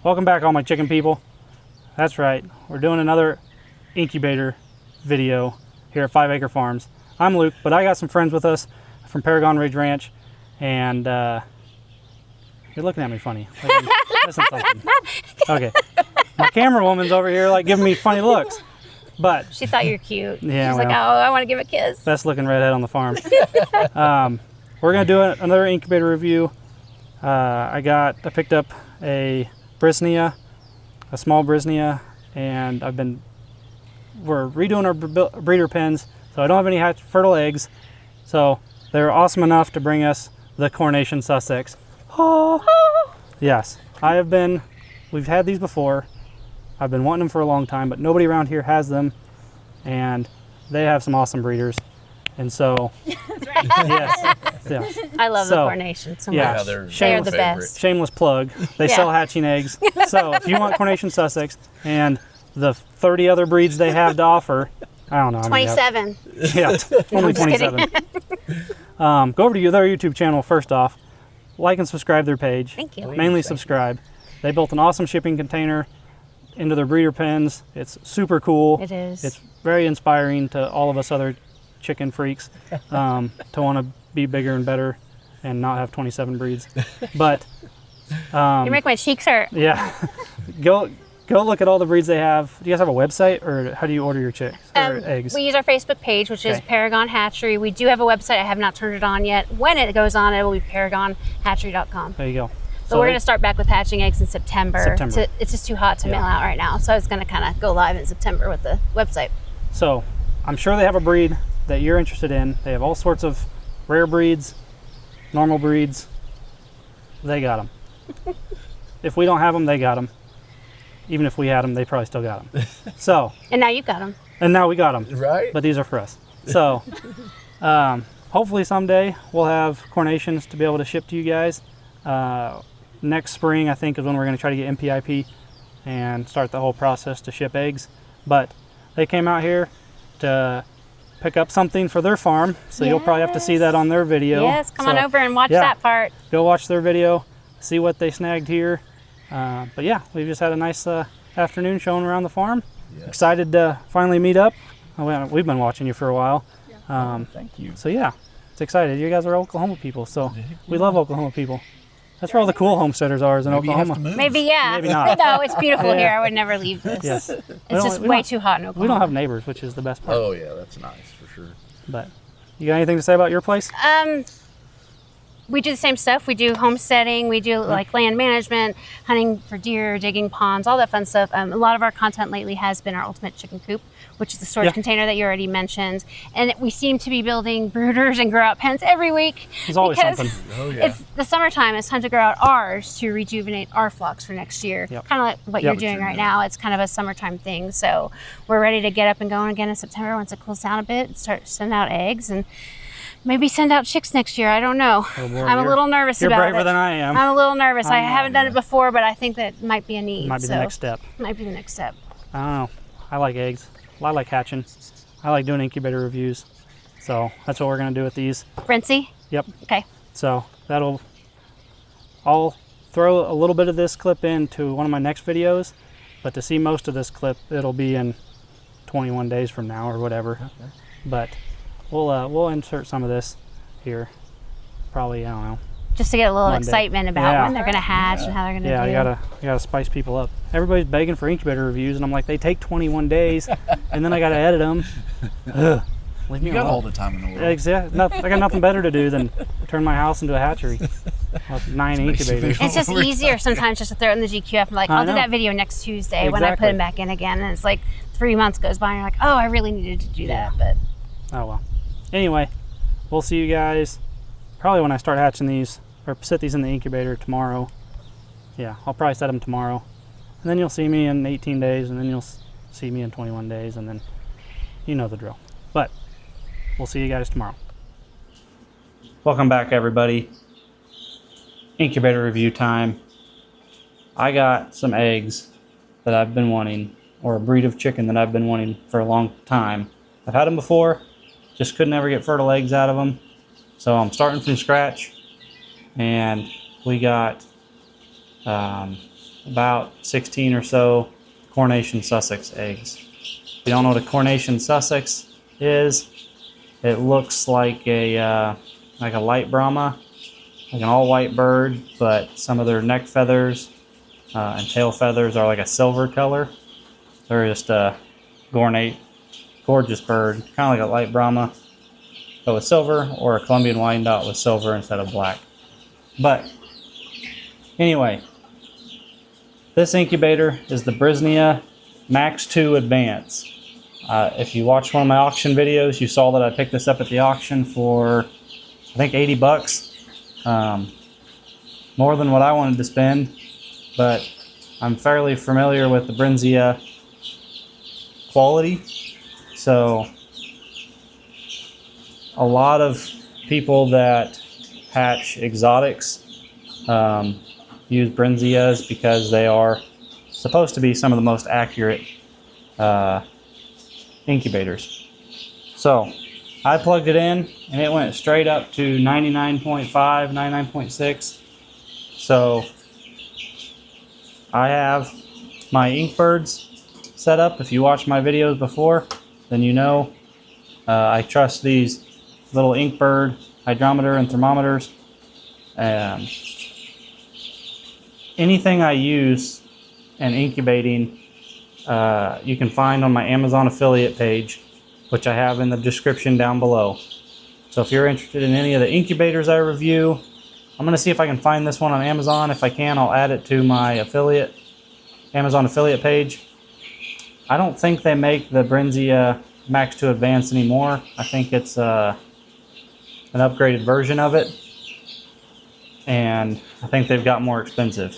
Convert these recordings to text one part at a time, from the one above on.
Welcome back, all my chicken people. That's right, we're doing another incubator video here at 5 Acre Farms. I'm Luke, but I got some friends with us from Paragon Ridge Ranch, and you're looking at me funny. Like I'm missing something. Okay, my camera woman's over here like giving me funny looks, but she thought you were cute. Yeah, she's like, oh, I want to give a kiss. Best looking redhead on the farm. We're gonna do another incubator review. I picked up a Brinsea, a small Brinsea, and we're redoing our breeder pens, so I don't have any fertile eggs. So they're awesome enough to bring us the Coronation Sussex. Oh. Yes, we've had these before. I've been wanting them for a long time, but nobody around here has them, and they have some awesome breeders. And so, yes. I love the Coronation so much. Yeah, they are the best. Shameless plug. They sell hatching eggs. So if you want Coronation Sussex and the 30 other breeds they have to offer, I don't know. 27. Yeah, only 27. Go over to their YouTube channel first off. Like and subscribe their page. Thank you. Mainly subscribe. They built an awesome shipping container into their breeder pens. It's super cool. It is. It's very inspiring to all of us other chicken freaks to want to be bigger and better and not have 27 breeds. But you make my cheeks hurt. Yeah. Go look at all the breeds they have. Do you guys have a website, or how do you order your chicks or eggs? We use our Facebook page, which is Paragon Hatchery. We do have a website. I have not turned it on yet. When it goes on, it will be paragonhatchery.com. There you go. So we're going to start back with hatching eggs in September. It's just too hot to mail out right now. So it's going to kind of go live in September with the website. So I'm sure they have a breed that you're interested in. They have all sorts of rare breeds, normal breeds. They got them. If we don't have them, they got them. Even if we had them, they probably still got them. So. And now you got them. And now we got them. Right. But these are for us. So hopefully someday we'll have Coronations to be able to ship to you guys. Next spring, I think, is when we're going to try to get MPIP and start the whole process to ship eggs. But they came out here to pick up something for their farm, so you'll probably have to see that on their video. Yes, come on over and watch that part. Go watch their video, see what they snagged here. But yeah, we've just had a nice afternoon showing around the farm. Yes. Excited to finally meet up. We've been watching you for a while. Thank you. So yeah, it's excited. You guys are Oklahoma people, so we love Oklahoma people. That's where all the cool homesteaders are, is in Oklahoma. Maybe, yeah. Maybe not. No, it's beautiful here. I would never leave this. Yes. It's just way too hot in Oklahoma. We don't have neighbors, which is the best part. Oh yeah, that's nice for sure. But you got anything to say about your place? We do the same stuff. We do homesteading. We do like land management, hunting for deer, digging ponds, all that fun stuff. A lot of our content lately has been our ultimate chicken coop, which is the storage container that you already mentioned. And we seem to be building brooders and grow out pens every week. There's always something. Oh, yeah. It's the summertime. It's time to grow out ours to rejuvenate our flocks for next year. Kind of like what you're doing right now. It's kind of a summertime thing. So we're ready to get up and going again in September once it cools down a bit and start sending out eggs and maybe send out chicks next year. I don't know. Oh boy, I'm a little nervous about it. You're braver than I am. I'm a little nervous. I haven't done it before, but I think that might be a need. Might be the next step. Might be the next step. I don't know. I like eggs. I like hatching. I like doing incubator reviews. So that's what we're going to do with these. Brinsea? Yep. Okay. So I'll throw a little bit of this clip into one of my next videos, but to see most of this clip, it'll be in 21 days from now or whatever. Okay. But we'll insert some of this here, probably, I don't know. Just to get a little excitement about when they're going to hatch and how they're going to do. Yeah, you gotta spice people up. Everybody's begging for incubator reviews, and I'm like, they take 21 days, and then I gotta edit them. Ugh, leave me You got alone. all the time in the world. Exactly. I got nothing better to do than turn my house into a hatchery. With 9 incubators. It's just easier sometimes just to throw it in the GQF and like, I'll do that video next Tuesday when I put them back in again. And it's like 3 months goes by and you're like, oh, I really needed to do that. But oh well. Anyway, we'll see you guys probably when I start hatching these, or set these in the incubator tomorrow. Yeah, I'll probably set them tomorrow. And then you'll see me in 18 days, and then you'll see me in 21 days, and then you know the drill. But we'll see you guys tomorrow. Welcome back, everybody. Incubator review time. I got some eggs that I've been wanting, or a breed of chicken that I've been wanting for a long time. I've had them before, just could never get fertile eggs out of them. So I'm starting from scratch, and we got about 16 or so Coronation Sussex eggs. If you don't know what a Coronation Sussex is, it looks like a light Brahma, like an all-white bird, but some of their neck feathers and tail feathers are like a silver color. They're just a ornate, gorgeous bird, kind of like a light Brahma, but with silver, or a Colombian Wyandotte with silver instead of black. But anyway, this incubator is the Brinsea Max 2 Advance. If you watched one of my auction videos, you saw that I picked this up at the auction for, I think, 80 bucks. More than what I wanted to spend, but I'm fairly familiar with the Brinsea quality. So a lot of people that hatch exotics use Brinseas because they are supposed to be some of the most accurate incubators. So I plugged it in and it went straight up to 99.5, 99.6. So I have my ink birds set up. If you watched my videos before, then you know I trust these little ink bird hydrometer and thermometers. Anything I use in incubating, you can find on my Amazon affiliate page, which I have in the description down below. So if you're interested in any of the incubators I review, I'm going to see if I can find this one on Amazon. If I can, I'll add it to my Amazon affiliate page. I don't think they make the Brinsea Max 2 Advance anymore. I think it's an upgraded version of it, and I think they've got more expensive.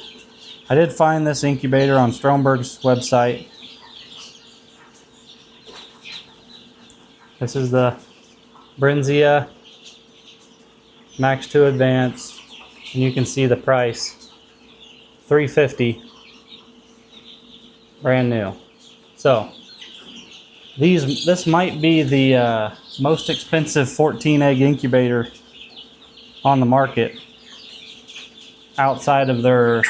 I did find this incubator on Stromberg's website. This is the Brinsea Max 2 Advance, and you can see the price, $350, brand new. So this might be the most expensive 14 egg incubator on the market outside of their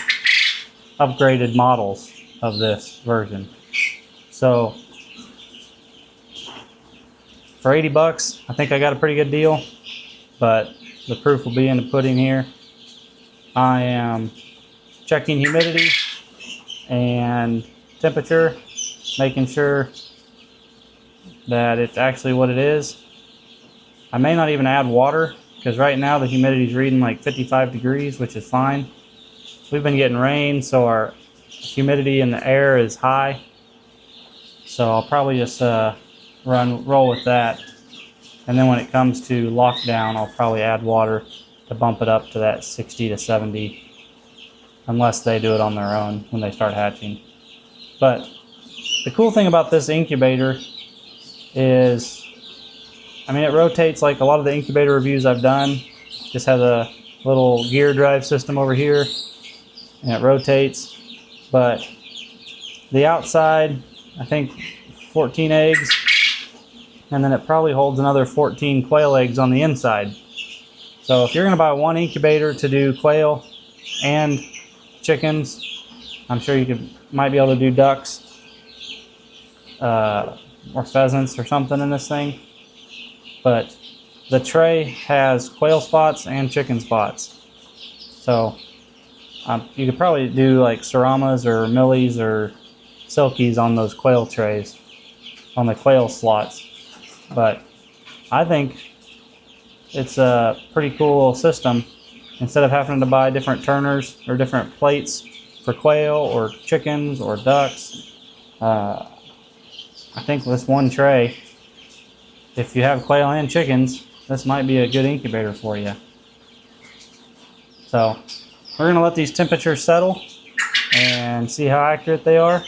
upgraded models of this version. So for 80 bucks, I think I got a pretty good deal, but the proof will be in the pudding here. I am checking humidity and temperature, making sure that it's actually what it is. I may not even add water, because right now the humidity is reading like 55 degrees, which is fine. We've been getting rain, so our humidity in the air is high. So I'll probably just roll with that. And then when it comes to lockdown, I'll probably add water to bump it up to that 60 to 70, unless they do it on their own when they start hatching. But the cool thing about this incubator is, I mean, it rotates like a lot of the incubator reviews I've done. Just has a little gear drive system over here, and it rotates. But the outside, I think 14 eggs, and then it probably holds another 14 quail eggs on the inside. So if you're going to buy one incubator to do quail and chickens, I'm sure you might be able to do ducks or pheasants or something in this thing. But the tray has quail spots and chicken spots. So you could probably do like Seramas or Millies or Silkies on those quail trays, on the quail slots. But I think it's a pretty cool system. Instead of having to buy different turners or different plates for quail or chickens or ducks, I think this one tray, if you have quail and chickens, this might be a good incubator for you. So we're going to let these temperatures settle and see how accurate they are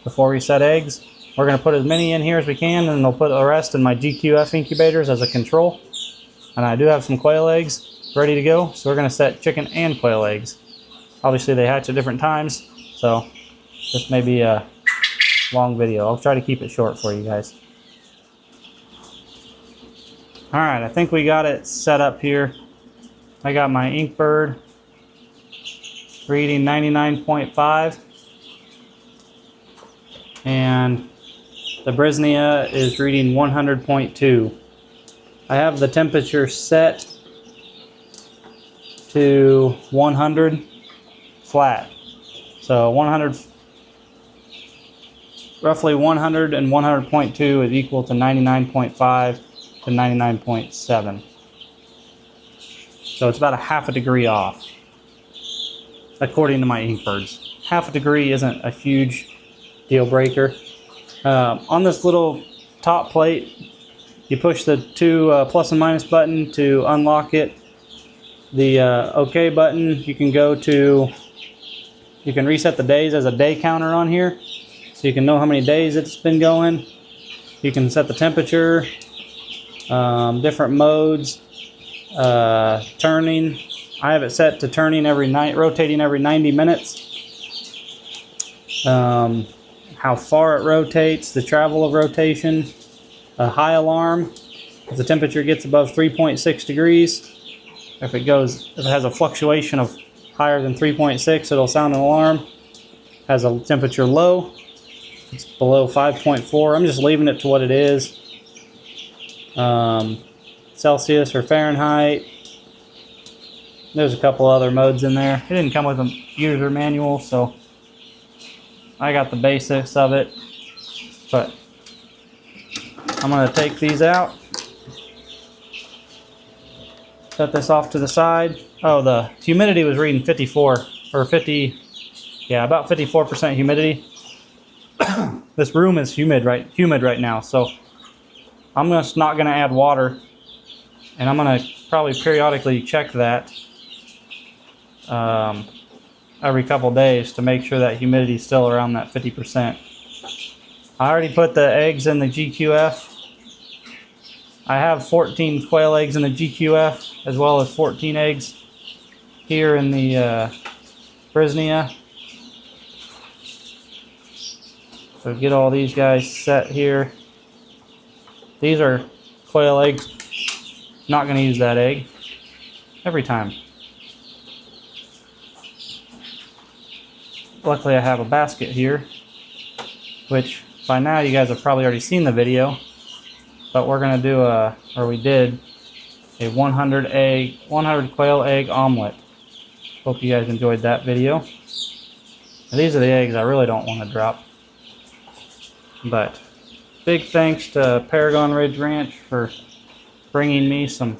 before we set eggs. We're going to put as many in here as we can, and they'll put the rest in my GQF incubators as a control. And I do have some quail eggs ready to go, so we're going to set chicken and quail eggs. Obviously they hatch at different times, so this may be a long video. I'll try to keep it short for you guys. Alright, I think we got it set up here. I got my ink bird reading 99.5, and the Brinsea is reading 100.2. I have the temperature set to 100 flat. So 100, roughly 100 and 100.2 is equal to 99.5 to 99.7. So it's about a half a degree off, according to my ink birds. Half a degree isn't a huge deal breaker. On this little top plate, you push the two plus and minus button to unlock it. The OK button, you can go to, you can reset the days as a day counter on here, so you can know how many days it's been going. You can set the temperature, different modes, turning. I have it set to turning every night, rotating every 90 minutes. How far it rotates, the travel of rotation, a high alarm if the temperature gets above 3.6 degrees. If it has a fluctuation of higher than 3.6, it'll sound an alarm. Has a temperature low, it's below 5.4. I'm just leaving it to what it is. Celsius or Fahrenheit. There's a couple other modes in there. It didn't come with a user manual, so I got the basics of it. But I'm going to take these out. Set this off to the side. Oh, the humidity was reading 54 or 50. Yeah, about 54% humidity. This room is humid right now, so I'm just not going to add water, and I'm going to probably periodically check that every couple days to make sure that humidity is still around that 50%. I already put the eggs in the GQF. I have 14 quail eggs in the GQF, as well as 14 eggs here in the Brinsea. So get all these guys set here. These are quail eggs. Not going to use that egg every time. Luckily I have a basket here, which by now you guys have probably already seen the video, but we're going to do we did a 100 quail egg omelet. Hope you guys enjoyed that video. And these are the eggs I really don't want to drop. But big thanks to Paragon Ridge Ranch for bringing me some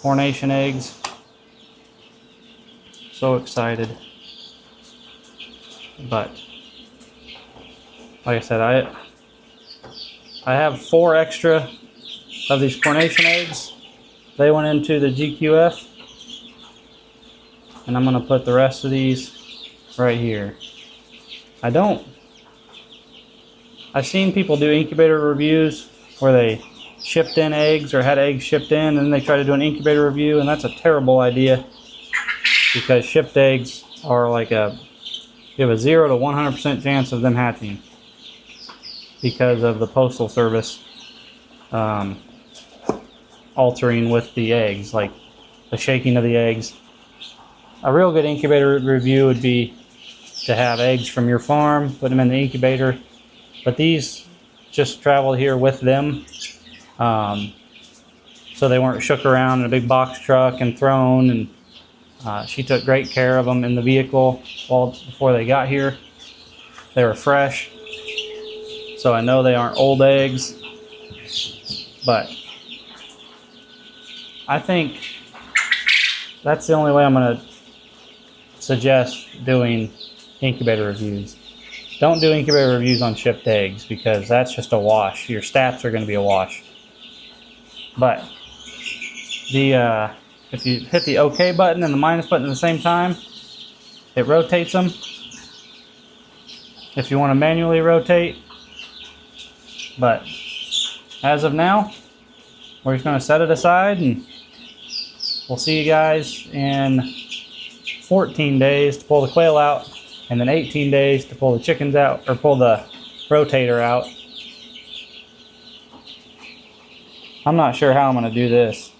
coronation eggs. So excited. But like I said, I have 4 extra of these coronation eggs. They went into the GQF, and I'm going to put the rest of these right here. I've seen people do incubator reviews where they shipped in eggs or had eggs shipped in, and then they try to do an incubator review, and that's a terrible idea, because shipped eggs are like you have a 0 to 100% chance of them hatching because of the Postal Service altering with the eggs, like the shaking of the eggs. A real good incubator review would be to have eggs from your farm, put them in the incubator, but these just traveled here with them, so they weren't shook around in a big box truck and thrown, and she took great care of them in the vehicle before they got here. They were fresh, so I know they aren't old eggs, but I think that's the only way I'm going to suggest doing incubator reviews. Don't do incubator reviews on shipped eggs, because that's just a wash. Your stats are going to be a wash. But if you hit the OK button and the minus button at the same time, it rotates them. If you want to manually rotate. But as of now, we're just going to set it aside, and we'll see you guys in 14 days to pull the quail out, and then 18 days to pull the chickens out, or pull the rotator out. I'm not sure how I'm going to do this,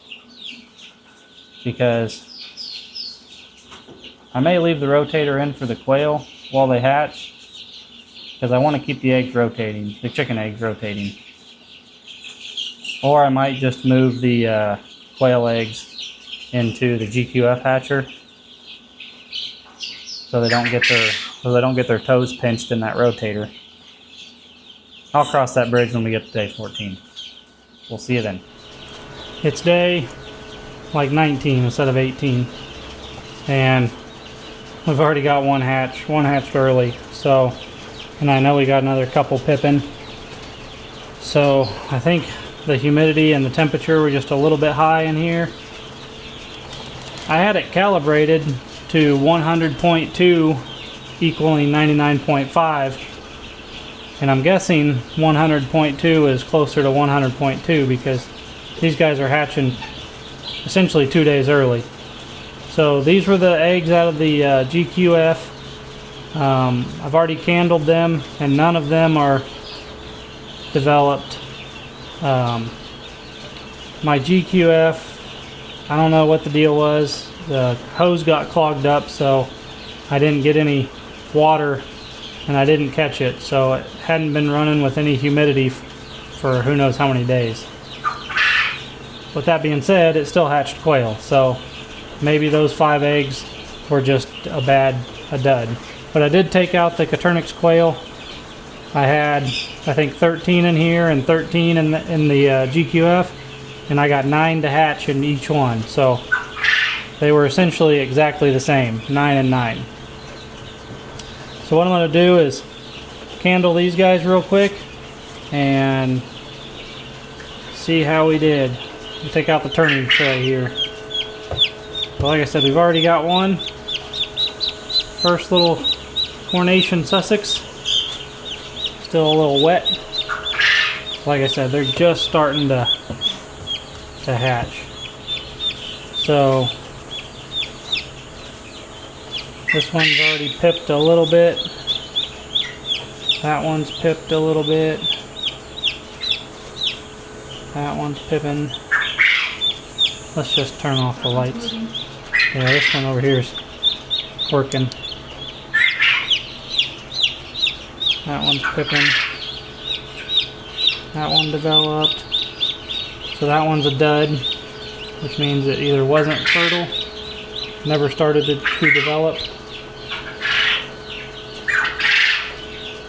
because I may leave the rotator in for the quail while they hatch, because I want to keep the eggs rotating, the chicken eggs rotating. Or I might just move the quail eggs into the GQF hatcher, so they don't get their toes pinched in that rotator. I'll cross that bridge when we get to day 14. We'll see you then. It's day like 19 instead of 18, and we've already got one hatched early. So, and I know we got another couple pipping. So I think the humidity and the temperature were just a little bit high in here. I had it calibrated to 100.2 equaling 99.5, and I'm guessing 100.2 is closer to 100.2 because these guys are hatching essentially 2 days early. So these were the eggs out of the GQF. I've already candled them, and none of them are developed. My GQF, I don't know what the deal was. The hose got clogged up, so I didn't get any water and I didn't catch it. So it hadn't been running with any humidity for who knows how many days. With that being said, it still hatched quail. So maybe those 5 eggs were just a dud. But I did take out the Coturnix quail. I had, I think, 13 in here and 13 in the GQF, and I got 9 to hatch in each one. So they were essentially exactly the same, 9 and 9. So what I'm going to do is candle these guys real quick and see how we did. We'll take out the turning tray here. But like I said, we've already got one. First little Coronation Sussex. Still a little wet. Like I said, they're just starting to hatch. So this one's already pipped a little bit. That one's pipped a little bit. That one's pipping. Let's just turn off the lights. Yeah, this one over here is working. That one's pipping. That one developed. So that one's a dud, which means it either wasn't fertile, never started to develop.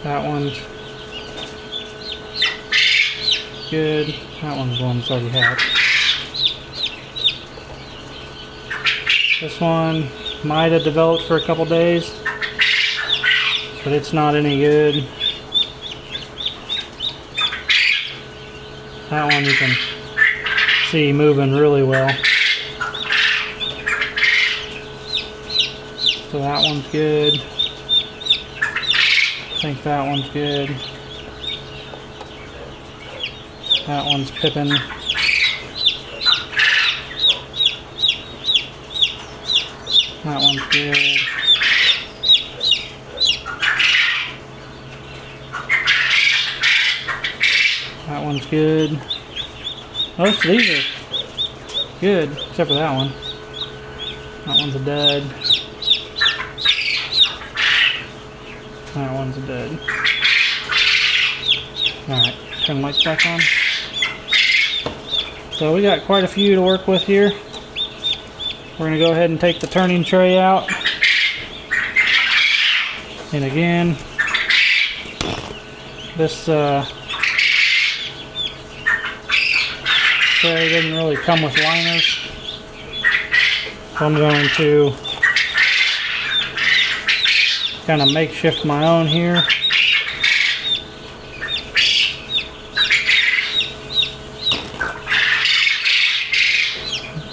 That one's good. That one's the one that's already hatched. This one might have developed for a couple days, but it's not any good. That one you can see moving really well. So that one's good. I think that one's good. That one's pipping. That one's good. That one's good. Most of these are good, except for that one. That one's a dud. That one's a dud. Alright, turn the lights back on. So we got quite a few to work with here. We're going to go ahead and take the turning tray out. And again, this tray didn't really come with liners. So I'm going to kind of makeshift my own here.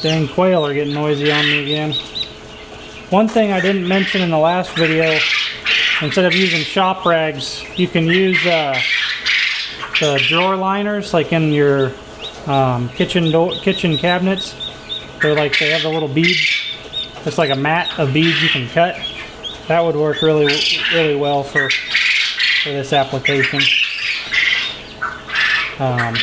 Dang quail are getting noisy on me again. One thing I didn't mention in the last video, instead of using shop rags, you can use the drawer liners, like in your kitchen cabinets. They're like, they have the little beads. It's like a mat of beads you can cut. That would work really well for this application. I'm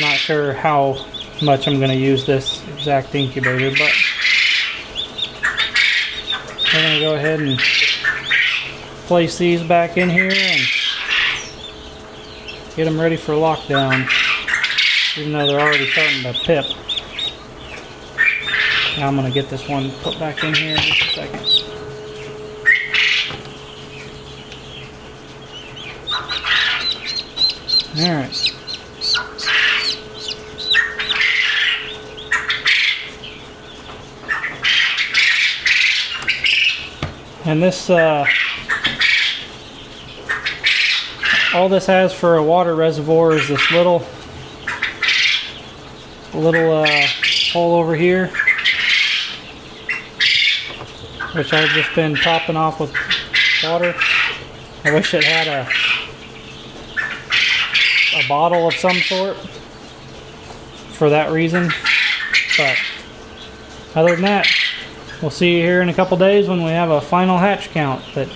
not sure how much I'm going to use this exact incubator, but we're going to go ahead and place these back in here and get them ready for lockdown, even though they're already starting to pip. Now I'm going to get this one put back in here in just a second. Alright. And this, all this has for a water reservoir is this little hole over here, which I've just been topping off with water. I wish it had a bottle of some sort for that reason, but other than that, we'll see you here in a couple days when we have a final hatch count. But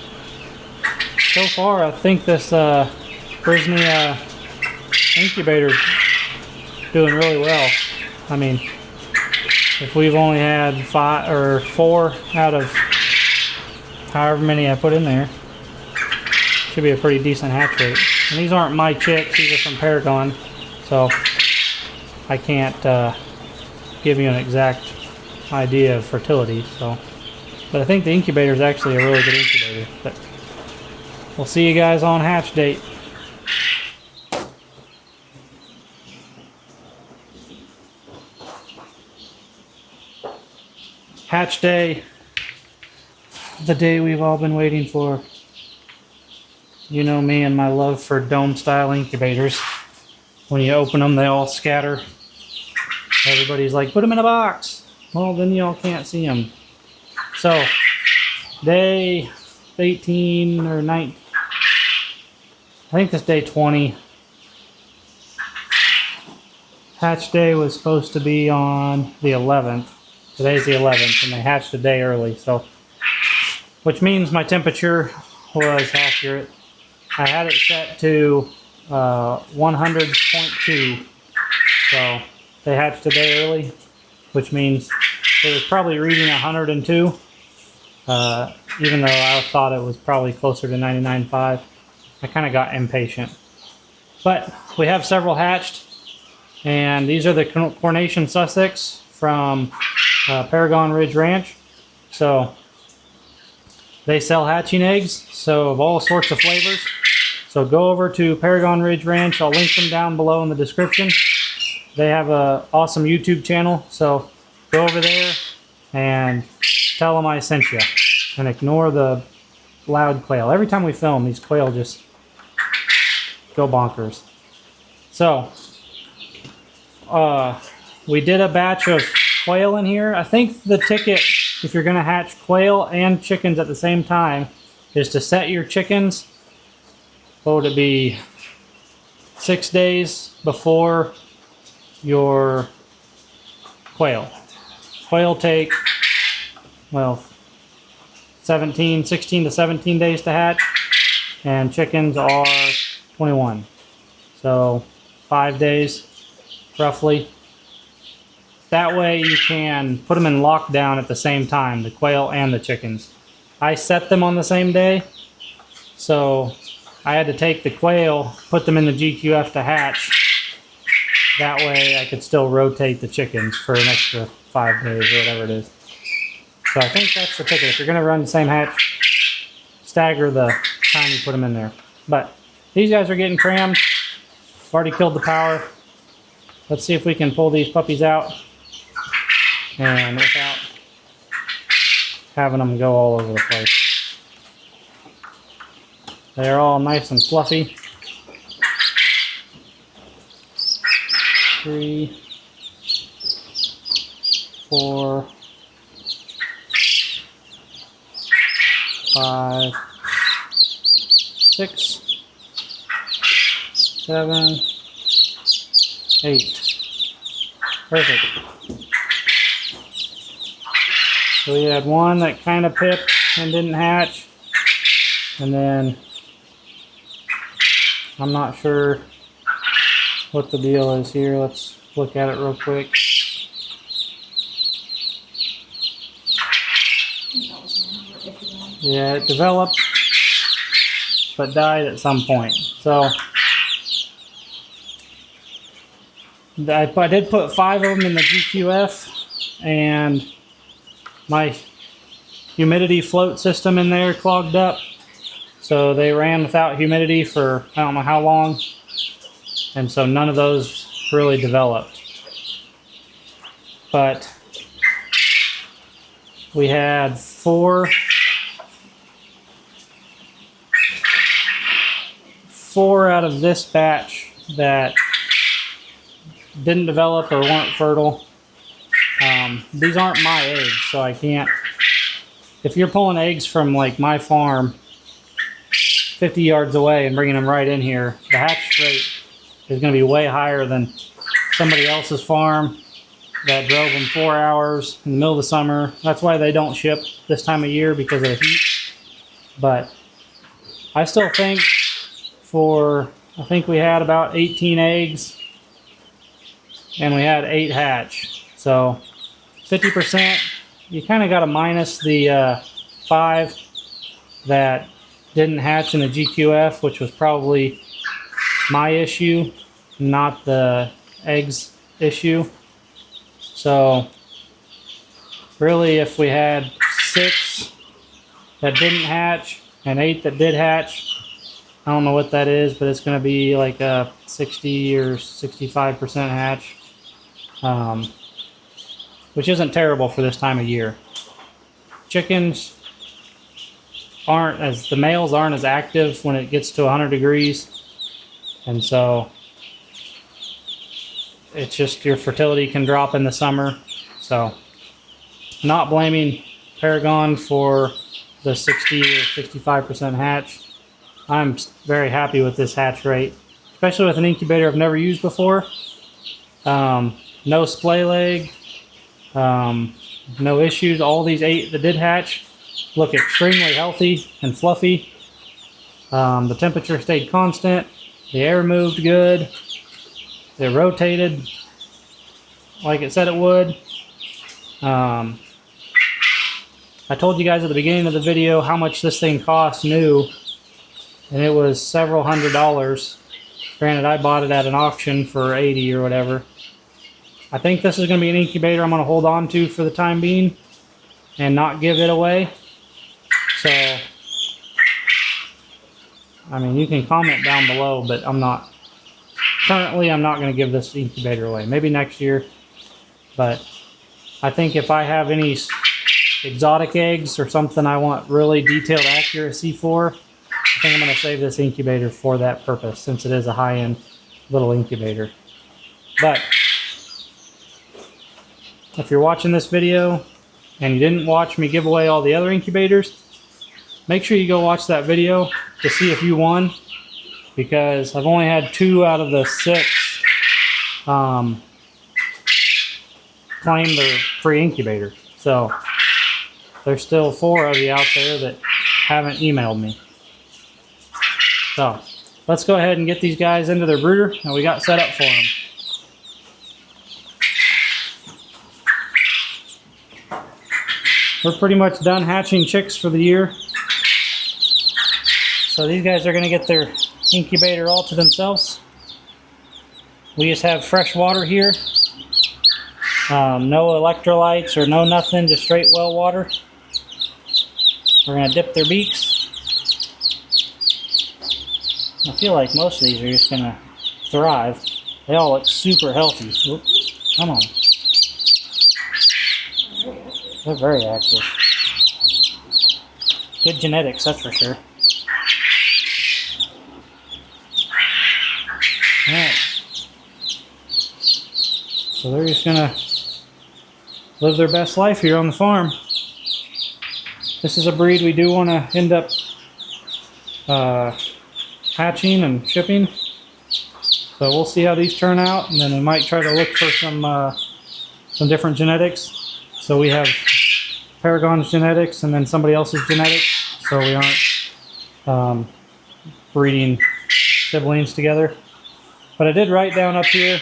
so far I think this Brinsea incubator is doing really well. I mean, if we've only had 5 or 4 out of however many I put in there, should be a pretty decent hatch rate. And these aren't my chicks, these are from Paragon, so I can't give you an exact idea of fertility. So, but I think the incubator is actually a really good incubator. But we'll see you guys on hatch date. Hatch day, the day we've all been waiting for. You know me and my love for dome style incubators. When you open them, they all scatter. Everybody's like, put them in a box. Well, then y'all can't see them. So, day 18 or 19, I think this day 20. Hatch day was supposed to be on the 11th. Today's the 11th, and they hatched a day early, so, which means my temperature was accurate. I had it set to 100.2, so they hatched a day early, which means it was probably reading 102, even though I thought it was probably closer to 99.5. I kind of got impatient. But we have several hatched, and these are the Coronation Sussex from Paragon Ridge Ranch. So they sell hatching eggs, so of all sorts of flavors. So go over to Paragon Ridge Ranch. I'll link them down below in the description. They have an awesome YouTube channel, so go over there and tell them I sent you. And ignore the loud quail. Every time we film, these quail just go bonkers. So, we did a batch of quail in here. I think the ticket, if you're going to hatch quail and chickens at the same time, is to set your chickens, what would it be, 6 days before your quail. Quail take, well, 16 to 17 days to hatch, and chickens are 21. So 5 days, roughly. That way you can put them in lockdown at the same time, the quail and the chickens. I set them on the same day, so I had to take the quail, put them in the GQF to hatch. That way I could still rotate the chickens for an extra 5 days or whatever it is. So I think that's the ticket. If you're going to run the same hatch, stagger the time you put them in there. But these guys are getting crammed. I've already killed the power. Let's see if we can pull these puppies out and without having them go all over the place. They're all nice and fluffy. 3, 4, 5, 6, 7, 8. Perfect. So we had one that kind of pipped and didn't hatch, and then I'm not sure what the deal is here. Let's look at it real quick. Yeah, it developed, but died at some point. So I did put 5 of them in the GQF, and my humidity float system in there clogged up. So they ran without humidity for I don't know how long. And so none of those really developed. But we had 4 out of this batch that didn't develop or weren't fertile. These aren't my eggs, so I can't. If you're pulling eggs from like my farm 50 yards away and bringing them right in here, the hatch rate is going to be way higher than somebody else's farm that drove them 4 hours in the middle of the summer. That's why they don't ship this time of year, because of the heat. But I still think I think we had about 18 eggs and we had 8 hatch. So 50%, you kind of got to minus the 5 that didn't hatch in the GQF, which was probably my issue, not the eggs issue. So really, if we had 6 that didn't hatch and 8 that did hatch, I don't know what that is, but it's going to be like a 60 or 65% hatch, which isn't terrible for this time of year. Chickens the males aren't as active when it gets to 100 degrees. And so it's just your fertility can drop in the summer. So not blaming Paragon for the 60 or 65% hatch. I'm very happy with this hatch rate, especially with an incubator I've never used before. No splay leg, no issues. All these 8 that did hatch look extremely healthy and fluffy. The temperature stayed constant. The air moved good. It rotated like it said it would. I told you guys at the beginning of the video how much this thing cost new, and it was several $100s. Granted, I bought it at an auction for 80 or whatever. I think this is going to be an incubator I'm going to hold on to for the time being and not give it away. So, I mean, you can comment down below, but currently I'm not going to give this incubator away. Maybe next year, but I think if I have any exotic eggs or something I want really detailed accuracy for, I think I'm going to save this incubator for that purpose, since it is a high-end little incubator. But if you're watching this video and you didn't watch me give away all the other incubators, make sure you go watch that video to see if you won, because I've only had 2 out of the 6 claim their free incubator. So there's still 4 of you out there that haven't emailed me. So let's go ahead and get these guys into their brooder that we got set up for them. We're pretty much done hatching chicks for the year. So these guys are going to get their incubator all to themselves. We just have fresh water here. No electrolytes or no nothing, just straight well water. We're going to dip their beaks. I feel like most of these are just going to thrive. They all look super healthy. Oop, come on. They're very active. Good genetics, that's for sure. Alright. So they're just gonna live their best life here on the farm. This is a breed we do want to end up hatching and shipping. So we'll see how these turn out, and then we might try to look for some different genetics. So we have Paragon's genetics and then somebody else's genetics, so we aren't breeding siblings together. But I did write down up here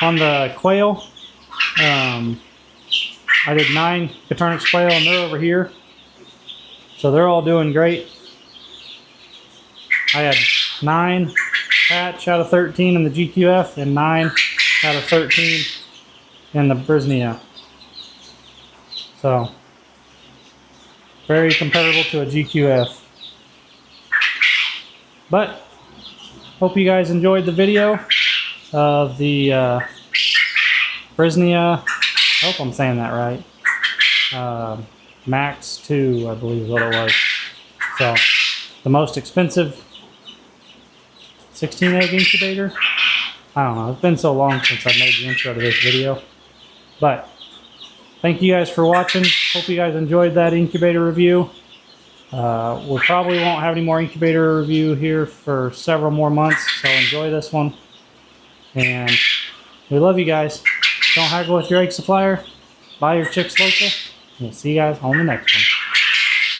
on the quail, I did 9 Caturnix quail, and they're over here. So they're all doing great. I had 9 hatch out of 13 in the GQF and 9 out of 13 in the Brinsea. So very comparable to a GQF. But hope you guys enjoyed the video of the Brinsea. I hope I'm saying that right. Max 2, I believe is what it was. So the most expensive 16 egg incubator. I don't know. It's been so long since I've made the intro to this video. But thank you guys for watching. Hope you guys enjoyed that incubator review. We probably won't have any more incubator review here for several more months. So enjoy this one. And we love you guys. Don't haggle with your egg supplier. Buy your chicks local. We'll see you guys on the next one.